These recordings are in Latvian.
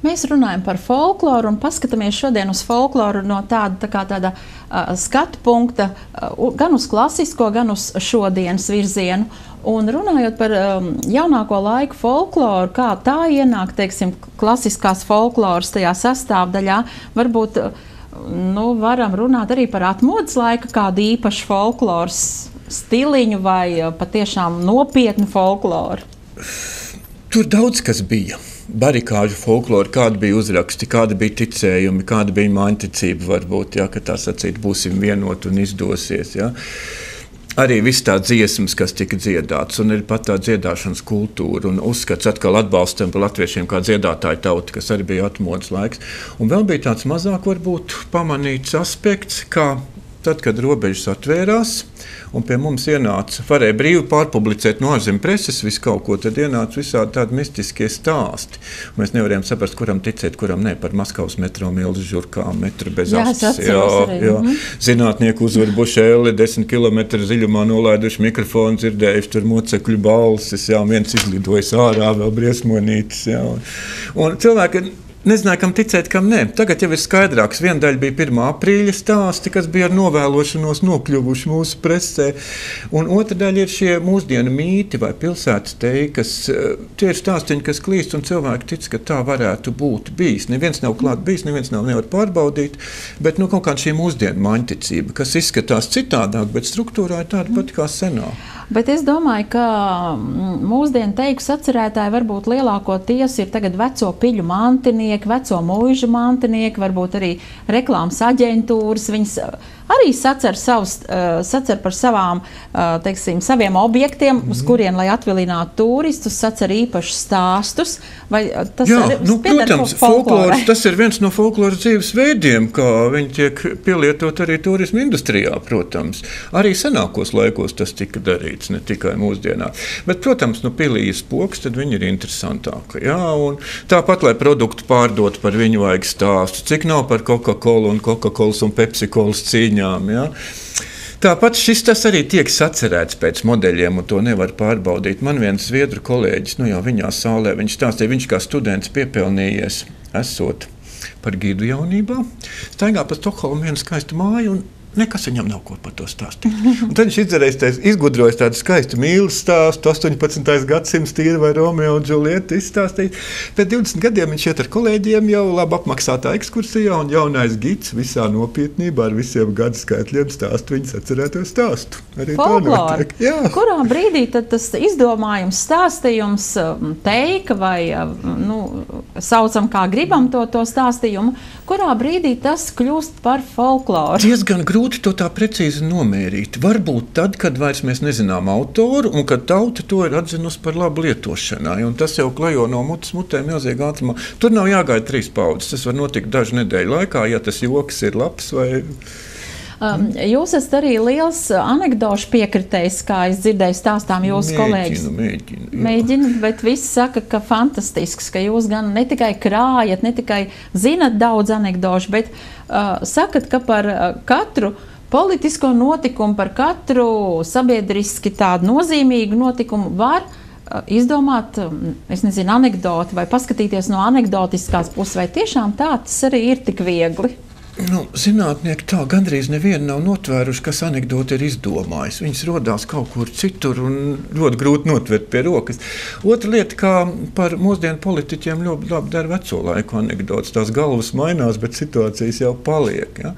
Mēs runājam par folkloru un paskatāmies šodien uz folkloru no tāda skatu punkta, gan uz klasisko, gan uz šodienas virzienu. Un runājot par jaunāko laiku folkloru, kā tā ienāk, teiksim, klasiskās folkloras tajā sastāvdaļā, varbūt varam runāt arī par atmodas laika kādu īpašu folkloras stiliņu vai patiešām nopietnu folkloru. Tur daudz kas bija. Barikāžu folklori, kādi bija uzraksti, kādi bija ticējumi, kāda bija māņticība varbūt, ka tā sacīt būsim vienoti un izdosies. Ja. Arī viss tā dziesmas, kas tika dziedāts, un ir pat tā dziedāšanas kultūra, un uzskats atkal atbalstam par latviešiem kā dziedātāju tautu, kas arī bija atmodas laiks. Un vēl bija tāds mazāk varbūt pamanīts aspekts, kā tad, kad robežas atvērās, un pie mums varēja brīvi pārpublicēt no ārzemju preses visu kaut ko, tad ienāca visādi tādi mistiskie stāsti. Mēs nevarējām saprast, kuram ticēt, kuram ne, par Maskavas metro milzu žurkām, metru bez astes. Zinātnieku uzvaru Bušēli 10 km dziļumā nolaiduši mikrofonu, dzirdējuši tur mocekļu balsis, viens izlidojis ārā, vēl briesmonītis. Un cilvēki nezināja, kam ticēt, kam nē. Tagad jau ir skaidrāks. Viena daļa bija 1. aprīļa stāsti, kas bija ar novēlošanos nokļuvuši mūsu presē. Un otra daļa ir šie mūsdienu mīti vai pilsētas teikas. Tie ir stāstiņi, kas klīst, un cilvēki tic, ka tā varētu būt bijis. Neviens nav klāt bijis, neviens nevar pārbaudīt, bet kaut kāda šī mūsdienu māņticība, kas izskatās citādāk, bet struktūrā ir tāda pati kā senā. Bet es domāju, ka mūsdienu teiku sacerētāji varbūt lielākoties ir tagad veco piļu mantinieki, veco mūžu mantinieki, varbūt arī reklāmas aģentūras. Viņas arī sacer par saviem objektiem, uz kuriem, lai atvilinātu turistus, sacer īpašus stāstus. Vai tas protams, folkloras, tas ir viens no folkloras dzīves veidiem, kā viņi tiek pielietot arī turismu industrijā, protams. Arī senākos laikos tas tika darīts, ne tikai mūsdienā. Bet, protams, pilijas poks, tad viņi ir interesantāki. Un tāpat, lai produktu pārdot, par viņu vajag stāstu, cik nav par Coca-Cola un Coca-Colas un Pepsi-Colas cīņām. Tāpat tas arī tiek sacerēts pēc modeļiem, un to nevar pārbaudīt. Man viens zviedru kolēģis, jau viņā saulē, viņš stāstīja, viņš kā students piepelnījies, esot par gidu jaunībā, staigā pa Stokholmu vienu skaistu māju, un nekas viņam nav ko par to stāstīt. Un tad viņš izgudrojas tādu skaistu mīlas stāstu, 18. gadsimts tīri vai Romeo un Džulieta izstāstīt. Pēc 20 gadiem viņš iet ar kolēģiem jau labi apmaksātā ekskursijā, un jaunais gids visā nopietnībā ar visiem gadu skaitļiem stāstu viņas atcerēto stāstu. Arī folklori. Kurā brīdī tad tas izdomājums, stāstījums, teika vai saucam kā gribam to stāstījumu, kurā brīdī tas kļūst par folkloru? Diezgan grūti to tā precīzi nomērīt. Varbūt tad, kad vairs mēs nezinām autoru un kad tauta to ir atzinusi par labu lietošanai. Un tas jau klejo no mutes mutē milzīgi ātrumā. Tur nav jāgaida 3 paudzes. Tas var notikt dažu nedēļu laikā, ja tas joks ir labs vai... Jūs esat arī liels anekdošu piekritējs, kā es dzirdēju stāstām jūsu kolēģis. Mēģinu, bet visi saka, ka fantastisks, ka jūs gan ne tikai krājat, ne tikai zinat daudz anekdošu, bet sakat, ka par katru politisko notikumu, par katru sabiedriski tādu nozīmīgu notikumu var izdomāt, anekdoti vai paskatīties no anekdotiskās puses, vai tiešām tā tas arī ir tik viegli? Zinātnieki tā gandrīz nevienu nav notvēruši, kas anekdoti ir izdomājis. Viņas rodās kaut kur citur un ļoti grūti notvert pie rokas. Otra lieta, kā par mūsdienu politiķiem ļoti labi dara veco laiku anekdotas. Tās galvas mainās, bet situācijas jau paliek. Ja?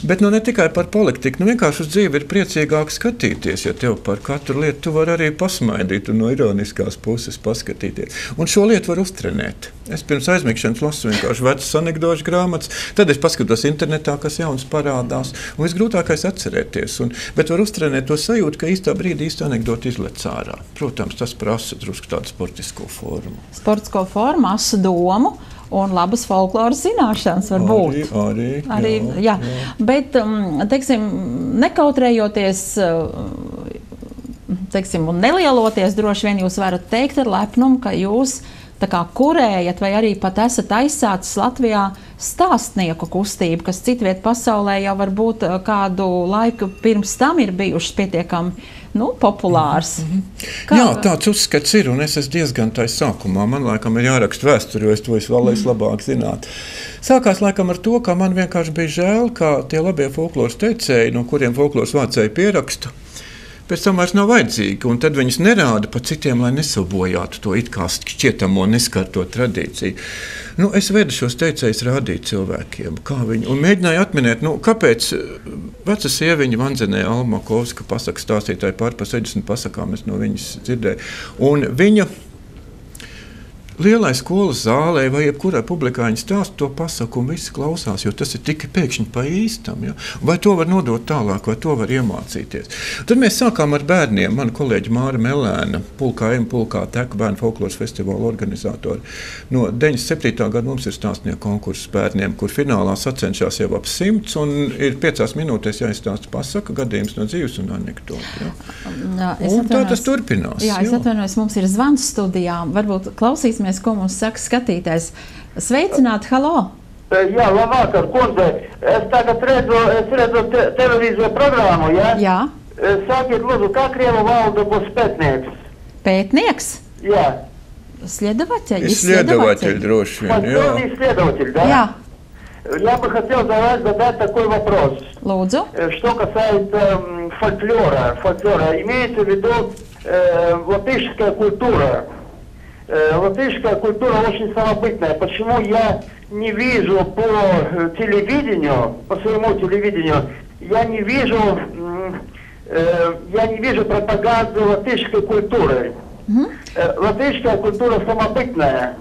Bet ne tikai par politiku. Vienkārši uz dzīvi ir priecīgāk skatīties, ja tev par katru lietu tu var arī pasmaidīt un no ironiskās puses paskatīties. Un šo lietu var uztrenēt. Es pirms aizmigšanas lasu vienkārši vecas anekdošu grāmatas, tad es paskatos internetā, kas jauns parādās, un visgrūtākais atcerēties. Bet var uztrenēt to sajūtu, ka īstā brīdī īsta anekdota izlec ārā. Protams, tas prasa drusku tādu sportisko formu. Sportisko formu, asu domu un labas folkloras zināšanas var būt. Arī, jā. Bet, nekautrējoties, un nelieloties, droši vien jūs varat teikt ar lepnumu, ka jūs tā kā kurējat vai arī pat esat aizsācis Latvijā stāstnieku kustību, kas citviet pasaulē jau varbūt kādu laiku pirms tam ir bijušas pietiekami populārs. Jā, tāds uzskats ir, un es esmu diezgan taisa sākumā. Man laikam ir jāraksta vēsturi, jo es to vēlreiz labāk zināt. Sākās laikam ar to, ka man vienkārši bija žēl, ka tie labie folkloras teicēji, no kuriem folkloras vācēji pieraksta, pēc tam vairs nav vajadzīgi, un tad viņus nerāda pa citiem, lai nesabojātu to it kā šķietamo neskarto tradīciju. Es vedu šos teicējus rādīt cilvēkiem, kā viņi, un mēģināju atminēt, kāpēc veca sieviņa Vandzenē Alma Makovska pasaka stāstītāji pār pa 60 pasakām, es no viņas dzirdēju, un viņa lielai skolas zālē vai jebkurai publikā viņi stāsta to pasaku un visi klausās, jo tas ir tikai pēkšņi pa īstam. Ja? Vai to var nodot tālāk, vai to var iemācīties. Tad mēs sākām ar bērniem. Mana kolēģa Māra Melēna, Pulkā Teku bērnu folkloras festivāla organizatori. No 97. gada mums ir stāstnieku konkurss bērniem, kur finālā sacenšās jau ap 100 un ir 5 minūtēs jāizstāsta pasaka, gadījums no dzīves un anekdoti. Ja? Un tā tas turpinās. Jā, es atvainojos, mums ir zvans studijā. Varbūt klausīsimies, ko mums saka skatītājs. Sveicināti, halo! Jā, labvakar, kundze. Es tagad redzu televīziju programmu, ja? Jā. Sakiet, lūdzu, kā Krievu valoda būs pētnieks? Pētnieks? Jā. Следователь? Исследователь, droši vien, jā. Исследователь, да? Jā. Я бы хотел задать такой вопрос. Лūdzu. Что касается фольклора. Имеется в виду латышская культура. Латышская культура очень самобытная. Почему я не вижу по телевидению, по своему телевидению, я не вижу пропаганды латышской культуры. Латышская культура самобытная.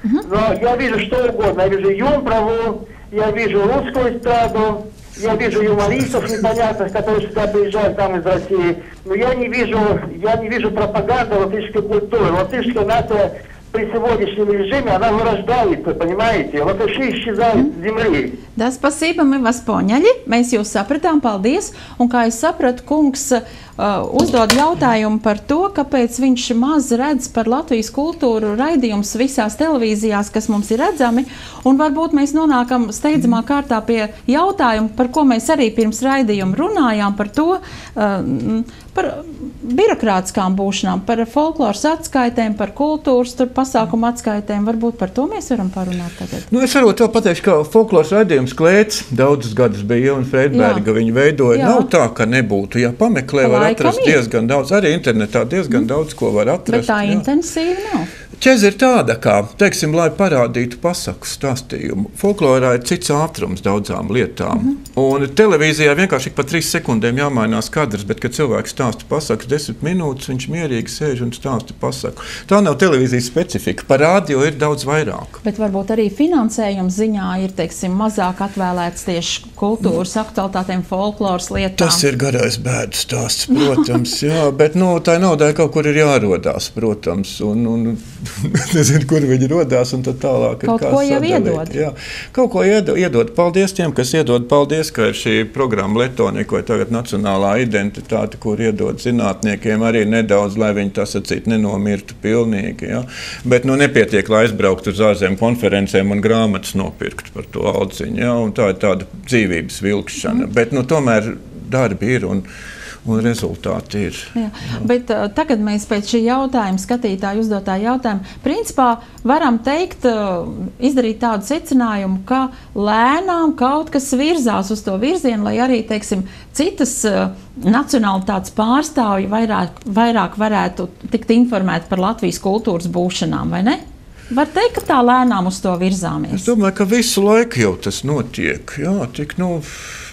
Но я вижу что угодно. Я вижу Юмброву, я вижу русскую эстраду, я вижу юмористов непонятных, которые сюда приезжают там из России. Но я не вижу пропаганды латышской культуры. Латышская нация при сегодняшнем режиме, она вырождается, понимаете? Латыши исчезают с земли. Да, спасибо, мы вас поняли. Mēs jūs sapratām, paldies. Un kā es sapratu, kungs uzdod jautājumu par to, kāpēc viņš maz redz par Latvijas kultūru raidījums visās televīzijās, kas mums ir redzami. Un varbūt mēs nonākam steidzamā kārtā pie jautājuma, par ko mēs arī pirms raidījuma runājām, par to, par birokrātiskām būšanām, par folkloras atskaitēm, par kultūras pasākumu atskaitēm. Varbūt par to mēs varam parunāt tagad. Es varbūt vēl pateikšu, ka folkloras raidījums Klēts daudzus gadus bija un Freidberga viņu veidoja. Jā. Nav tā, ka nebūtu. Ja pameklē, var atrast diezgan daudz. Arī internetā diezgan daudz, ko var atrast. Bet tā intensīva nav. Ķeze ir tāda, kā, teiksim, lai parādītu pasaku stāstījumu. Folklorā ir cits ātrums daudzām lietām. Un televīzijā vienkārši pa 3 sekundēm jāmainās kadrs, bet, kad cilvēks stāsta pasakas 10 minūtes, viņš mierīgi sēž un stāsta pasaku. Tā nav televīzijas specifika. Par rādio ir daudz vairāk. Bet varbūt arī finansējuma ziņā ir, teiksim, mazāk atvēlēts tieši kultūras aktualitātēm, folkloras lietām. Tas ir garais bēdu stāsts, protams, jā, bet tā naudai kaut kur ir jārodās, protams, un nezinu, kur viņi rodās, un tad tālāk ir kaut ko jau iedod. Jā, kaut ko iedod. Paldies tiem, kas iedod. Paldies, ka ir šī programma Letonika vai tagad nacionālā identitāte, kur iedod zinātniekiem arī nedaudz, lai viņi tā sacīt nenomirtu pilnīgi. Ja? Bet nepietiek, lai aizbrauktu uz ārzemju konferencēm un grāmatas nopirkt par to audziņu. Ja? Un tā ir tāda dzīvības vilkšana. Bet tomēr darbi ir un rezultāti ir. Jā. Bet tagad mēs pēc šī jautājuma, skatītāju uzdotā jautājuma, principā varam teikt, izdarīt tādu secinājumu, ka lēnām kaut kas virzās uz to virzienu, lai arī, teiksim, citas nacionalitātes pārstāvji vairāk varētu tikt informēti par Latvijas kultūras būšanām, vai ne? Var teikt, ka tā lēnām uz to virzāmies? Es domāju, ka visu laiku jau tas notiek. Jā,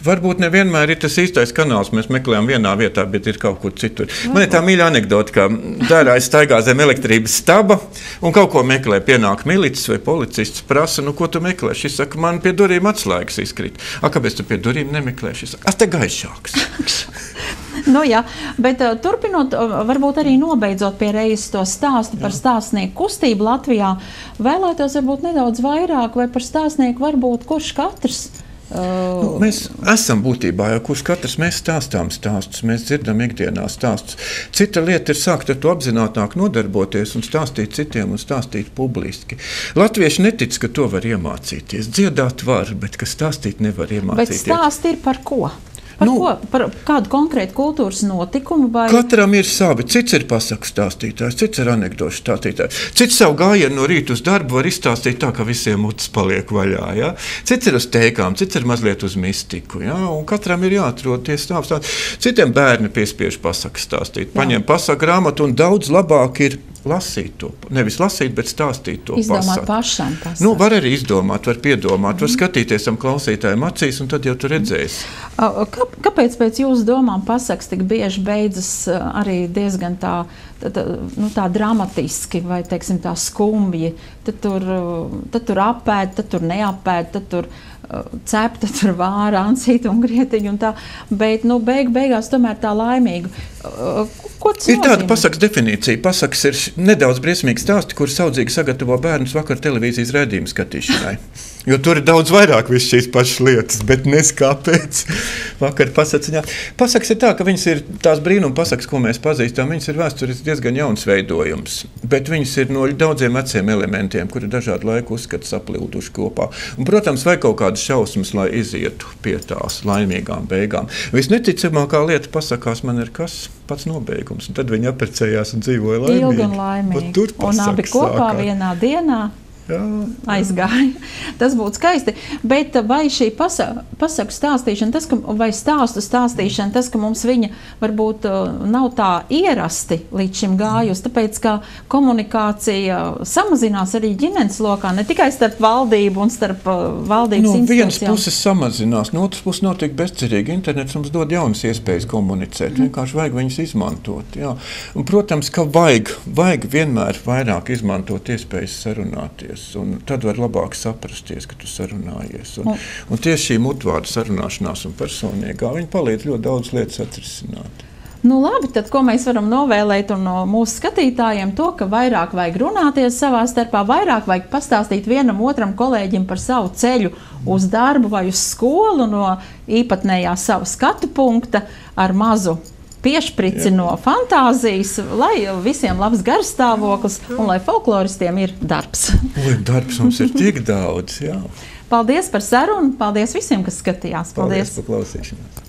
varbūt nevienmēr ir tas īstais kanāls. Mēs meklējam vienā vietā, bet ir kaut kur citur. Man ir tā mīļa anekdote, ka dārājs staigā zem elektrības staba un kaut ko meklē. Pienāk milicis vai policists, prasa, ko tu meklē? Šis saka, man pie durvīm atslēgas izkrīt. Kāpēc tu pie durvīm nemeklē? Šis saka, te gaišāks. Jā, bet turpinot, varbūt arī nobeidzot pie reizes to stāstu par stāstnieku kustību Latvijā, vēlētos varbūt nedaudz vairāk, vai par stāstnieku varbūt kurš katrs? Mēs esam būtībā, kurš katrs mēs stāstām stāstus, mēs dzirdam ikdienā stāstus. Cita lieta ir sākt ar to apzinātāk nodarboties un stāstīt citiem un stāstīt publiski. Latvieši netic, ka to var iemācīties. Dziedāt var, bet ka stāstīt nevar iemācīties. Bet stāst ir par ko? Par kādu konkrētu kultūras notikumu? Vai... Katram ir savi. Cits ir pasaku stāstītājs, cits ir anekdošu stāstītājs. Cits savu gājienu no rīta uz darbu var izstāstīt tā, ka visiem mutes paliek vaļā. Ja? Cits ir uz tēkām, cits ir mazliet uz mistiku. Ja? Un katram ir jāatrod tie stāsti. Citiem bērni piespiež pasaku stāstīt. Paņem pasaku grāmatu un daudz labāk ir lasīt to. Nevis lasīt, bet stāstīt to izdomāt pašam. Var arī izdomāt, var piedomāt, var skatīties tam klausītājiem acīs, un tad jau tu redzēsi. Kāpēc pēc jūsu domām pasakas tik bieži beidzas arī diezgan tā dramatiski vai, teiksim, tā skumji? Tad tur apēd, tad tur neapēd, tad tur cep, tad tur vāra, ansīta un grietiņu un tā, bet, beigās tomēr tā laimīga. Ko tas ir tāda pasakas definīcija. Pasakas ir nedaudz briesmīgi stāsti, kur saudzīgi sagatavo bērnus vakar televīzijas raidījumu skatīšanai. Jo tur ir daudz vairāk viss šīs pašas lietas, bet neskāpēc vakar pasaciņā. Pasakas ir tā, ka viņas ir tās brīnuma pasakas, ko mēs pazīstam, viņas ir vēsturiski diezgan jauns veidojums, bet viņas ir no daudziem veciem elementiem, kuri dažādu laiku uzskatu saplūduši kopā. Un, protams, vai kaut kādas šausmas, lai izietu pie tās laimīgām beigām. Visneticamākā lieta pasakās man ir kas? Pats nobeigums. Un tad viņi apprecējās un dzīvoja laimīgi. Ilgi un laimīgi. Un abi kopā vienā dienā. Jā. Aizgāja. Tas būtu skaisti. Bet vai šī pasaku stāstīšana, vai stāstu stāstīšana, tas, ka mums viņa varbūt nav tā ierasti līdz šim gājusi, tāpēc, ka komunikācija samazinās arī ģimenes lokā, ne tikai starp valdību un starp valdības institūcijām. No vienas puses samazinās, no otras puses notiek bezcerīgi. Internets mums dod jaunas iespējas komunicēt, vienkārši vajag viņus izmantot. Jā. Un, protams, ka vajag vienmēr vairāk izmantot iespējas sarunāties. Un tad var labāk saprasties, ka tu sarunājies. Un tieši šī mutvārda sarunāšanās un personīgā, viņi palīdz ļoti daudz lietas atrisināt. Labi, tad ko mēs varam novēlēt un no mūsu skatītājiem to, ka vairāk vajag runāties savā starpā, vairāk vajag pastāstīt vienam otram kolēģim par savu ceļu uz darbu vai uz skolu no īpatnējā savu skatu punkta ar mazu piešprici no fantāzijas, lai visiem labs garstāvoklis un lai folkloristiem ir darbs. Darbs mums ir tik daudz, jā. Paldies par sarunu, paldies visiem, kas skatījās. Paldies par klausīšanos.